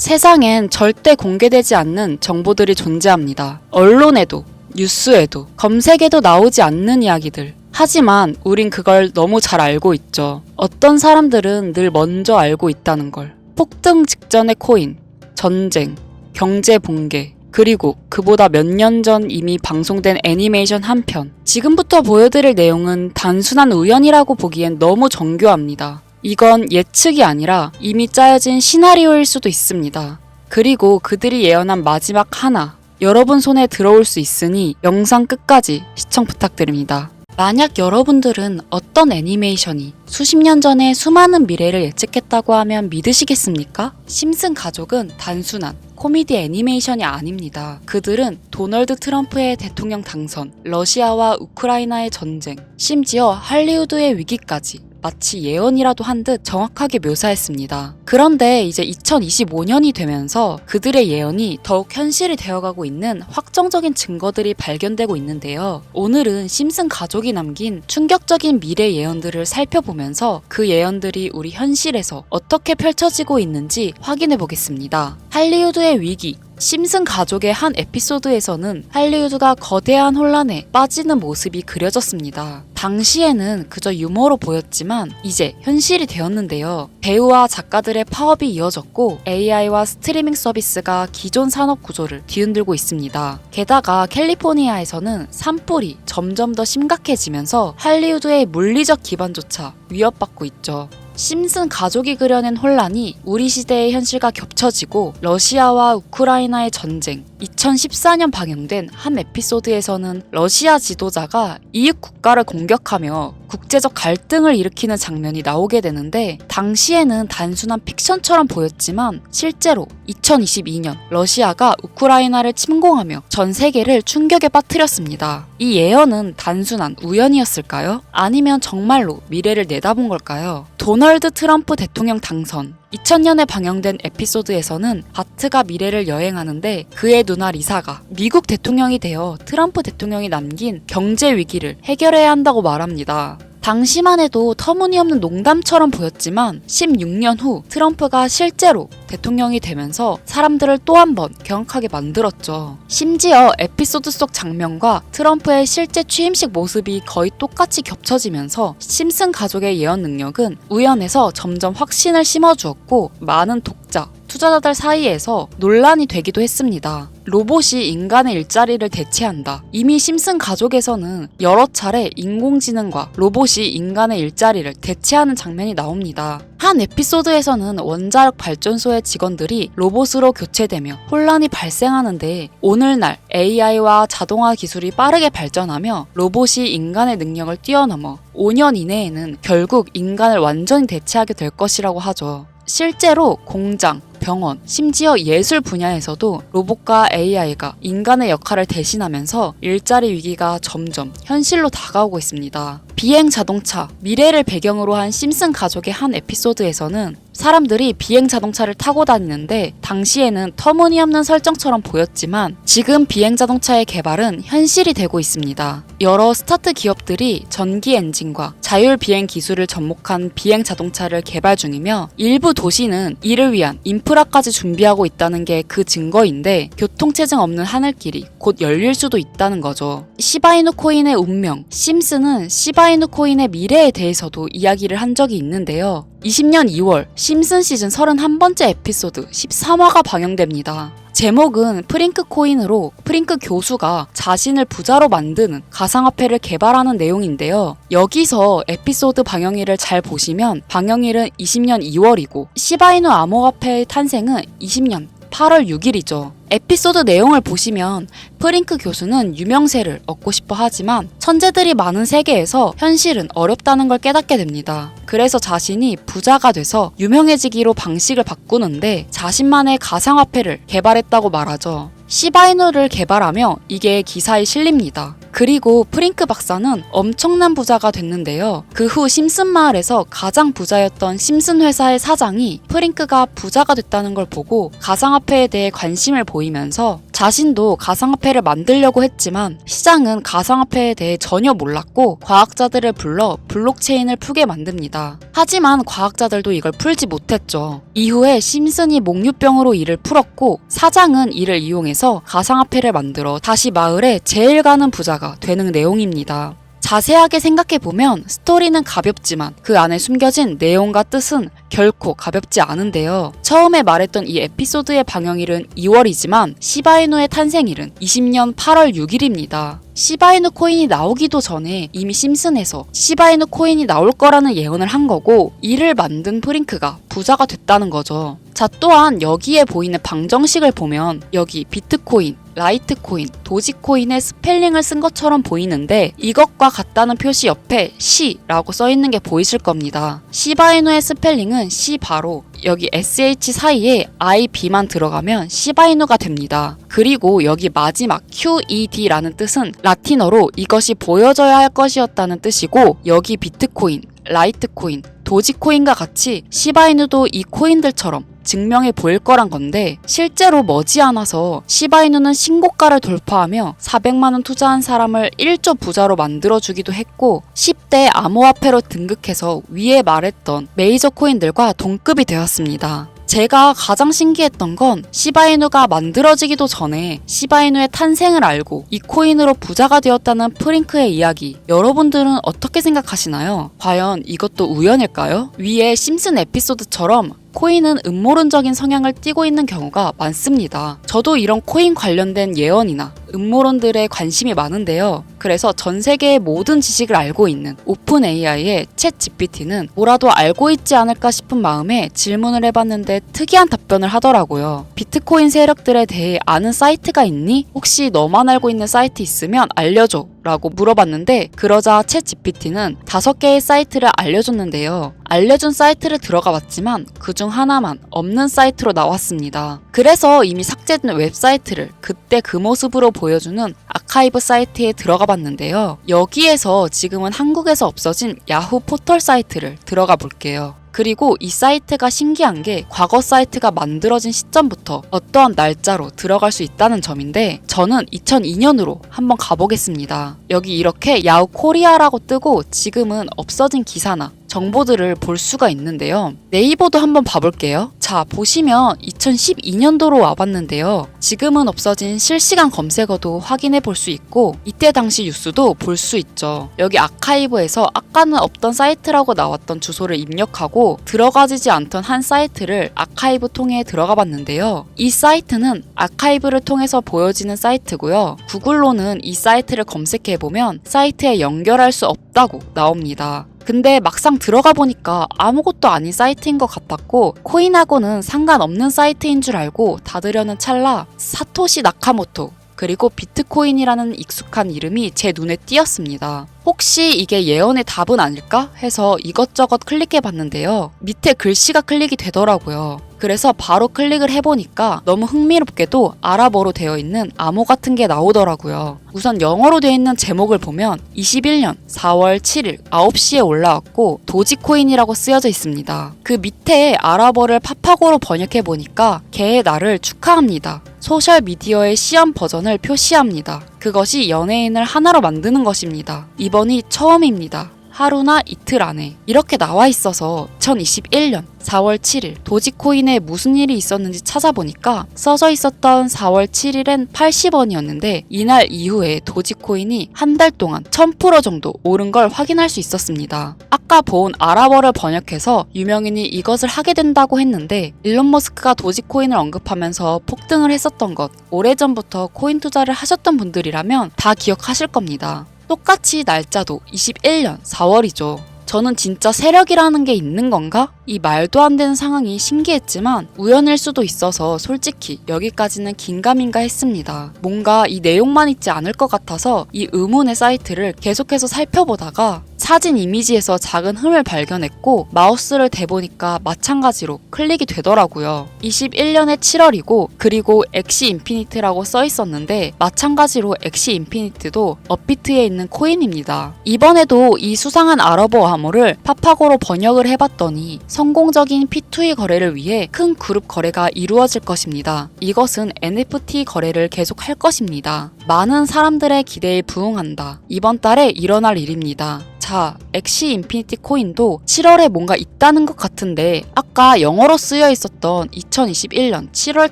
세상엔 절대 공개되지 않는 정보들이 존재합니다. 언론에도, 뉴스에도, 검색에도 나오지 않는 이야기들. 하지만 우린 그걸 너무 잘 알고 있죠. 어떤 사람들은 늘 먼저 알고 있다는 걸. 폭등 직전의 코인, 전쟁, 경제 붕괴, 그리고 그보다 몇 년 전 이미 방송된 애니메이션 한 편. 지금부터 보여드릴 내용은 단순한 우연이라고 보기엔 너무 정교합니다. 이건 예측이 아니라 이미 짜여진 시나리오일 수도 있습니다. 그리고 그들이 예언한 마지막 하나, 여러분 손에 들어올 수 있으니 영상 끝까지 시청 부탁드립니다. 만약 여러분들은 어떤 애니메이션이 수십 년 전에 수많은 미래를 예측했다고 하면 믿으시겠습니까? 심슨 가족은 단순한 코미디 애니메이션이 아닙니다. 그들은 도널드 트럼프의 대통령 당선, 러시아와 우크라이나의 전쟁, 심지어 할리우드의 위기까지 마치 예언이라도 한 듯 정확하게 묘사했습니다. 그런데 이제 2025년이 되면서 그들의 예언이 더욱 현실이 되어가고 있는 확정적인 증거들이 발견되고 있는데요. 오늘은 심슨 가족이 남긴 충격적인 미래 예언들을 살펴보면서 그 예언들이 우리 현실에서 어떻게 펼쳐지고 있는지 확인해 보겠습니다. 할리우드의 위기. 심슨 가족의 한 에피소드에서는 할리우드가 거대한 혼란에 빠지는 모습이 그려졌습니다. 당시에는 그저 유머로 보였지만 이제 현실이 되었는데요. 배우와 작가들의 파업이 이어졌고 AI와 스트리밍 서비스가 기존 산업 구조를 뒤흔들고 있습니다. 게다가 캘리포니아에서는 산불이 점점 더 심각해지면서 할리우드의 물리적 기반조차 위협받고 있죠. 심슨 가족이 그려낸 혼란이 우리 시대의 현실과 겹쳐지고 러시아와 우크라이나의 전쟁, 2014년 방영된 한 에피소드에서는 러시아 지도자가 이웃 국가를 공격하며 국제적 갈등을 일으키는 장면이 나오게 되는데 당시에는 단순한 픽션처럼 보였지만 실제로 2022년 러시아가 우크라이나를 침공하며 전 세계를 충격에 빠뜨렸습니다. 이 예언은 단순한 우연이었을까요? 아니면 정말로 미래를 내다본 걸까요? 도널드 트럼프 대통령 당선. 2000년에 방영된 에피소드에서는 바트가 미래를 여행하는데 그의 누나 리사가 미국 대통령이 되어 트럼프 대통령이 남긴 경제 위기를 해결해야 한다고 말합니다. 당시만 해도 터무니없는 농담처럼 보였지만 16년 후 트럼프가 실제로 대통령이 되면서 사람들을 또 한 번 경악하게 만들었죠. 심지어 에피소드 속 장면과 트럼프의 실제 취임식 모습이 거의 똑같이 겹쳐지면서 심슨 가족의 예언 능력은 우연에서 점점 확신을 심어주었고 많은 독자, 투자자들 사이에서 논란이 되기도 했습니다. 로봇이 인간의 일자리를 대체한다. 이미 심슨 가족에서는 여러 차례 인공지능과 로봇이 인간의 일자리를 대체하는 장면이 나옵니다. 한 에피소드에서는 원자력 발전소의 직원들이 로봇으로 교체되며 혼란이 발생하는데 오늘날 AI와 자동화 기술이 빠르게 발전하며 로봇이 인간의 능력을 뛰어넘어 5년 이내에는 결국 인간을 완전히 대체하게 될 것이라고 하죠. 실제로 공장, 병원, 심지어 예술 분야에서도 로봇과 AI가 인간의 역할을 대신하면서 일자리 위기가 점점 현실로 다가오고 있습니다. 비행 자동차, 미래를 배경으로 한 심슨 가족의 한 에피소드에서는 사람들이 비행 자동차를 타고 다니는데 당시에는 터무니없는 설정처럼 보였지만 지금 비행 자동차의 개발은 현실이 되고 있습니다. 여러 스타트 기업들이 전기 엔진과 자율 비행 기술을 접목한 비행 자동차를 개발 중이며 일부 도시는 이를 위한 인프라까지 준비하고 있다는 게 그 증거인데 교통체증 없는 하늘길이 곧 열릴 수도 있다는 거죠. 시바이누 코인의 운명, 심슨은 시바이누 코인의 미래에 대해서도 이야기를 한 적이 있는데요. 20년 2월 심슨 시즌 31번째 에피소드 13화가 방영됩니다. 제목은 프링크 코인으로 프링크 교수가 자신을 부자로 만드는 가상화폐를 개발하는 내용인데요. 여기서 에피소드 방영일을 잘 보시면 방영일은 20년 2월이고 시바이누 암호화폐의 탄생은 20년 8월 6일이죠. 에피소드 내용을 보시면 프링크 교수는 유명세를 얻고 싶어 하지만 천재들이 많은 세계에서 현실은 어렵다는 걸 깨닫게 됩니다. 그래서 자신이 부자가 돼서 유명해지기로 방식을 바꾸는데 자신만의 가상화폐를 개발했다고 말하죠. 시바이누를 개발하며 이게 기사에 실립니다. 그리고 프링크 박사는 엄청난 부자가 됐는데요. 그 후 심슨 마을에서 가장 부자였던 심슨 회사의 사장이 프링크가 부자가 됐다는 걸 보고 가상화폐에 대해 관심을 보이면서 자신도 가상화폐를 만들려고 했지만 시장은 가상화폐에 대해 전혀 몰랐고 과학자들을 불러 블록체인을 풀게 만듭니다. 하지만 과학자들도 이걸 풀지 못했죠. 이후에 심슨이 목류병으로 이를 풀었고 사장은 이를 이용해서 가상화폐를 만들어 다시 마을에 제일 가는 부자가 되는 내용입니다. 자세하게 생각해보면 스토리는 가볍지만 그 안에 숨겨진 내용과 뜻은 결코 가볍지 않은데요. 처음에 말했던 이 에피소드의 방영일은 2월이지만 시바이누의 탄생일은 20년 8월 6일입니다. 시바이누 코인이 나오기도 전에 이미 심슨에서 시바이누 코인이 나올 거라는 예언을 한 거고 이를 만든 프링크가 부자가 됐다는 거죠. 자, 또한 여기에 보이는 방정식을 보면 여기 비트코인, 라이트코인, 도지코인의 스펠링을 쓴 것처럼 보이는데 이것과 같다는 표시 옆에 C라고 써있는 게 보이실 겁니다. 시바이누의 스펠링은 C 바로 여기 SH 사이에 IB만 들어가면 시바이누가 됩니다. 그리고 여기 마지막 QED라는 뜻은 라틴어로 이것이 보여져야 할 것이었다는 뜻이고 여기 비트코인, 라이트코인, 도지코인과 같이 시바이누도 이 코인들처럼 증명해 보일 거란 건데 실제로 머지않아서 시바이누는 신고가를 돌파하며 400만원 투자한 사람을 1조 부자로 만들어주기도 했고 10대 암호화폐로 등극해서 위에 말했던 메이저 코인들과 동급이 되었습니다. 제가 가장 신기했던 건 시바이누가 만들어지기도 전에 시바이누의 탄생을 알고 이 코인으로 부자가 되었다는 프링크의 이야기. 여러분들은 어떻게 생각하시나요? 과연 이것도 우연일까요? 위에 심슨 에피소드처럼 코인은 음모론적인 성향을 띠고 있는 경우가 많습니다. 저도 이런 코인 관련된 예언이나 음모론들에 관심이 많은데요. 그래서 전 세계의 모든 지식을 알고 있는 오픈 AI의 챗 GPT는 뭐라도 알고 있지 않을까 싶은 마음에 질문을 해봤는데 특이한 답변을 하더라고요. 비트코인 세력들에 대해 아는 사이트가 있니? 혹시 너만 알고 있는 사이트 있으면 알려줘 라고 물어봤는데 그러자 챗 GPT는 5개의 사이트를 알려줬는데요. 알려준 사이트를 들어가 봤지만 그중 하나만 없는 사이트로 나왔습니다. 그래서 이미 삭제된 웹사이트를 그때 그 모습으로 보여주는 아카이브 사이트에 들어가 봤는데요. 여기에서 지금은 한국에서 없어진 야후 포털 사이트를 들어가 볼게요. 그리고 이 사이트가 신기한 게 과거 사이트가 만들어진 시점부터 어떠한 날짜로 들어갈 수 있다는 점인데 저는 2002년으로 한번 가보겠습니다. 여기 이렇게 야후 코리아라고 뜨고 지금은 없어진 기사나 정보들을 볼 수가 있는데요. 네이버도 한번 봐볼게요. 자, 보시면 2012년도로 와봤는데요. 지금은 없어진 실시간 검색어도 확인해 볼 수 있고 이때 당시 뉴스도 볼 수 있죠. 여기 아카이브에서 아까는 없던 사이트라고 나왔던 주소를 입력하고 들어가지지 않던 한 사이트를 아카이브 통해 들어가 봤는데요. 이 사이트는 아카이브를 통해서 보여지는 사이트고요. 구글로는 이 사이트를 검색해보면 사이트에 연결할 수 없다고 나옵니다. 근데 막상 들어가 보니까 아무것도 아닌 사이트인 것 같았고 코인하고는 상관없는 사이트인 줄 알고 닫으려는 찰나 사토시 나카모토 그리고 비트코인이라는 익숙한 이름이 제 눈에 띄었습니다. 혹시 이게 예언의 답은 아닐까 해서 이것저것 클릭해 봤는데요. 밑에 글씨가 클릭이 되더라고요. 그래서 바로 클릭을 해보니까 너무 흥미롭게도 아랍어로 되어 있는 암호 같은 게 나오더라고요. 우선 영어로 되어 있는 제목을 보면 21년 4월 7일 9시에 올라왔고 도지코인이라고 쓰여져 있습니다. 그 밑에 아랍어를 파파고로 번역해보니까 개의 날을 축하합니다. 소셜미디어의 시험 버전을 표시합니다. 그것이 연예인을 하나로 만드는 것입니다. 이번이 처음입니다. 하루나 이틀 안에 이렇게 나와 있어서 2021년 4월 7일 도지코인에 무슨 일이 있었는지 찾아보니까 써져 있었던 4월 7일엔 80원이었는데 이날 이후에 도지코인이 한 달 동안 1000% 정도 오른 걸 확인할 수 있었습니다. 아까 본 아랍어를 번역해서 유명인이 이것을 하게 된다고 했는데 일론 머스크가 도지코인을 언급하면서 폭등을 했었던 것 오래전부터 코인 투자를 하셨던 분들이라면 다 기억하실 겁니다. 똑같이 날짜도 21년 4월이죠. 저는 진짜 세력이라는 게 있는 건가? 이 말도 안 되는 상황이 신기했지만 우연일 수도 있어서 솔직히 여기까지는 긴가민가 했습니다. 뭔가 이 내용만 있지 않을 것 같아서 이 의문의 사이트를 계속해서 살펴보다가 사진 이미지에서 작은 흠을 발견했고 마우스를 대보니까 마찬가지로 클릭이 되더라고요. 21년의 7월이고 그리고 엑시 인피니트라고 써 있었는데 마찬가지로 엑시 인피니트도 업비트에 있는 코인입니다. 이번에도 이 수상한 아러버 암호를 파파고로 번역을 해봤더니 성공적인 P2E 거래를 위해 큰 그룹 거래가 이루어질 것입니다. 이것은 NFT 거래를 계속할 것입니다. 많은 사람들의 기대에 부응한다. 이번 달에 일어날 일입니다. 자, 엑시 인피니티 코인도 7월에 뭔가 있다는 것 같은데 아까 영어로 쓰여 있었던 2021년 7월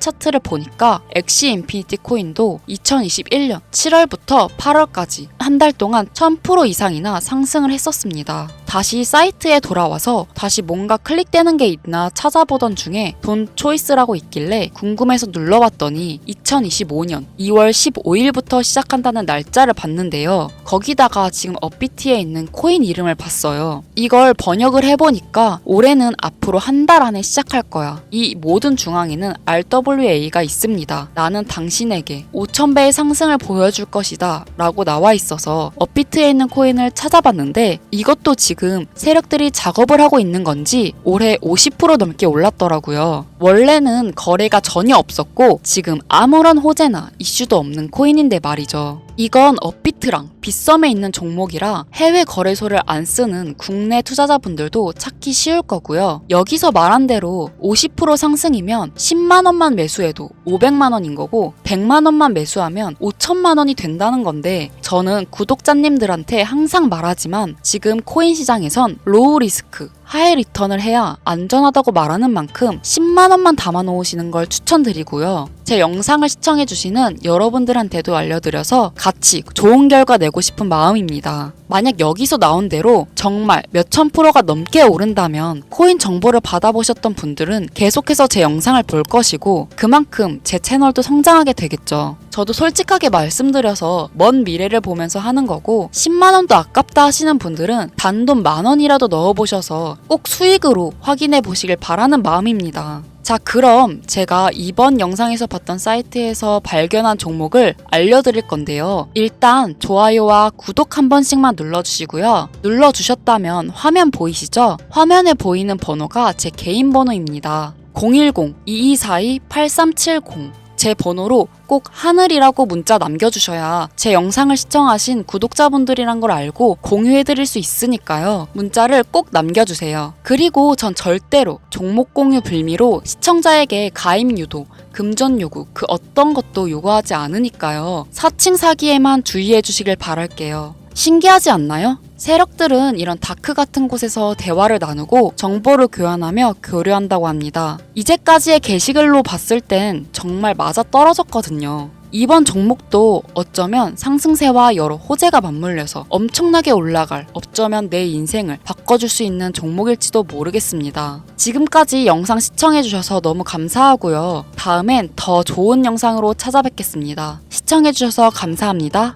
차트를 보니까 엑시 인피니티 코인도 2021년 7월부터 8월까지 한 달 동안 1000% 이상이나 상승을 했었습니다. 다시 사이트에 돌아와서 다시 뭔가 클릭되는 게 있나 찾아보던 중에 돈 초이스라고 있길래 궁금해서 눌러봤더니 2025년 2월 15일부터 시작한다는 날짜를 봤는데요. 거기다가 지금 업비트에 있는 코인 이름을 봤어요. 이걸 번역을 해보니까 올해는 앞으로 한 달 안에 시작할 거야. 이 모든 중앙에는 RWA가 있습니다. 나는 당신에게 5000배의 상승을 보여줄 것이다 라고 나와 있어서 업비트에 있는 코인을 찾아봤는데 이것도 지금 세력들이 작업을 하고 있는 건지 올해 50% 넘게 올랐더라고요. 원래는 거래가 전혀 없었고 지금 아무런 호재나 이슈도 없는 코인인데 말이죠. 이건 업비트랑 빗썸에 있는 종목이라 해외 거래소를 안 쓰는 국내 투자자분들도 찾기 쉬울 거고요. 여기서 말한 대로 50% 상승이면 10만 원만 매수해도 500만 원인 거고 100만 원만 매수하면 5천만 원이 된다는 건데 저는 구독자님들한테 항상 말하지만 지금 코인 시장에선 로우 리스크 하이 리턴을 해야 안전하다고 말하는 만큼 10만 원만 담아 놓으시는 걸 추천드리고요. 제 영상을 시청해주시는 여러분들한테도 알려드려서 같이 좋은 결과 내고 싶은 마음입니다. 만약 여기서 나온 대로 정말 몇천 프로가 넘게 오른다면 코인 정보를 받아보셨던 분들은 계속해서 제 영상을 볼 것이고 그만큼 제 채널도 성장하게 되겠죠. 저도 솔직하게 말씀드려서 먼 미래를 보면서 하는 거고 10만 원도 아깝다 하시는 분들은 단돈 10,000원이라도 넣어보셔서 꼭 수익으로 확인해 보시길 바라는 마음입니다. 자, 그럼 제가 이번 영상에서 봤던 사이트에서 발견한 종목을 알려드릴 건데요. 일단 좋아요와 구독 한 번씩만 눌러주시고요. 눌러주셨다면 화면 보이시죠? 화면에 보이는 번호가 제 개인 번호입니다. 010-2242-8370 제 번호로 꼭 하늘이라고 문자 남겨주셔야 제 영상을 시청하신 구독자분들이란 걸 알고 공유해드릴 수 있으니까요. 문자를 꼭 남겨주세요. 그리고 전 절대로 종목 공유 빌미로 시청자에게 가입 유도, 금전 요구 그 어떤 것도 요구하지 않으니까요. 사칭 사기에만 주의해 주시길 바랄게요. 신기하지 않나요? 세력들은 이런 다크 같은 곳에서 대화를 나누고 정보를 교환하며 교류한다고 합니다. 이제까지의 게시글로 봤을 땐 정말 맞아 떨어졌거든요. 이번 종목도 어쩌면 상승세와 여러 호재가 맞물려서 엄청나게 올라갈, 어쩌면 내 인생을 바꿔줄 수 있는 종목일지도 모르겠습니다. 지금까지 영상 시청해주셔서 너무 감사하고요. 다음엔 더 좋은 영상으로 찾아뵙겠습니다. 시청해주셔서 감사합니다.